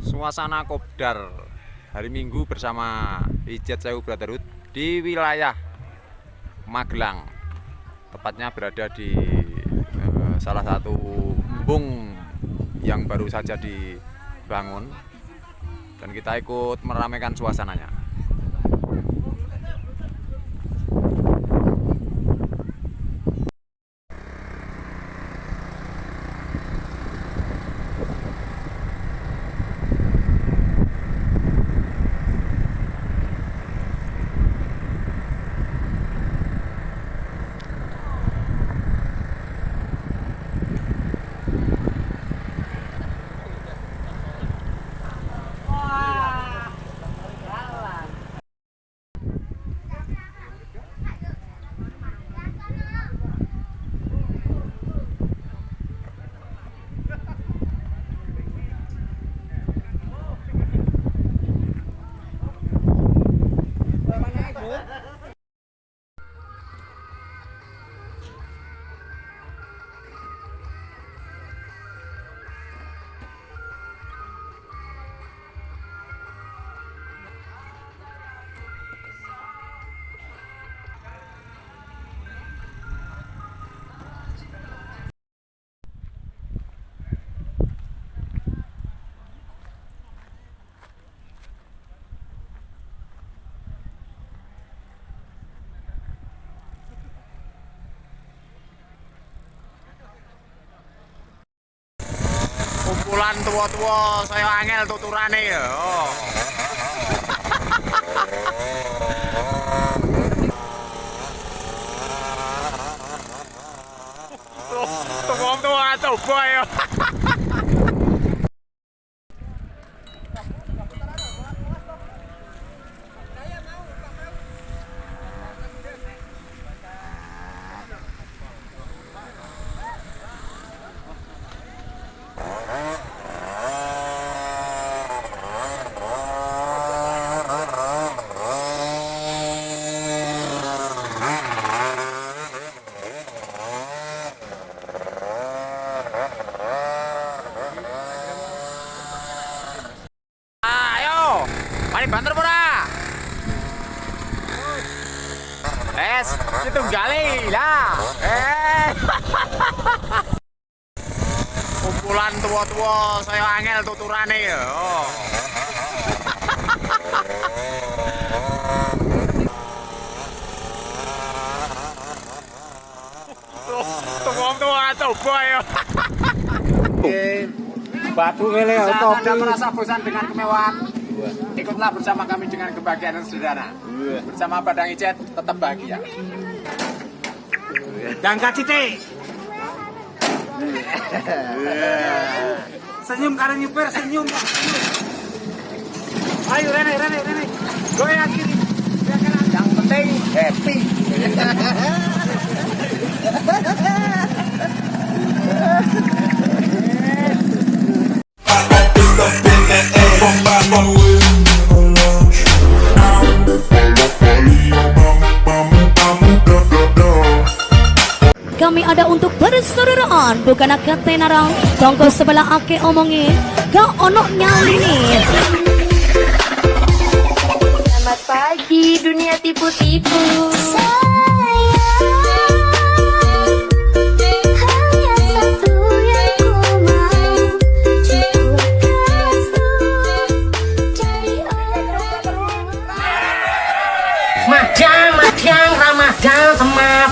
Suasana kopdar hari Minggu bersama Hijat Sewu Brotherhood di wilayah Magelang, tepatnya berada di salah satu embung yang baru saja dibangun, dan kita ikut meramaikan suasananya. Kumpulan tua-tua saya angel tuturane ya. Tua coba ya. Mari banter pura. Itu gali lah. Kumpulan tua-tua saya angel tuturane ya. Tua coba ya. Batu mele Anda merasa bosan dengan kemewahan? Ikutlah bersama kami dengan kebahagiaan yang sederhana. Bersama Badang Hijat tetap bahagia. Dangkat titik. Senyum karena nyuper senyum. Ayo Rene. Goyang kiri. Yang penting happy. Kami ada untuk persaudaraan, bukan ketenaran. Tonggo sebelah ake omongin, gak onok nyalini. Selamat pagi dunia tipu-tipu. Majang Ramadan sama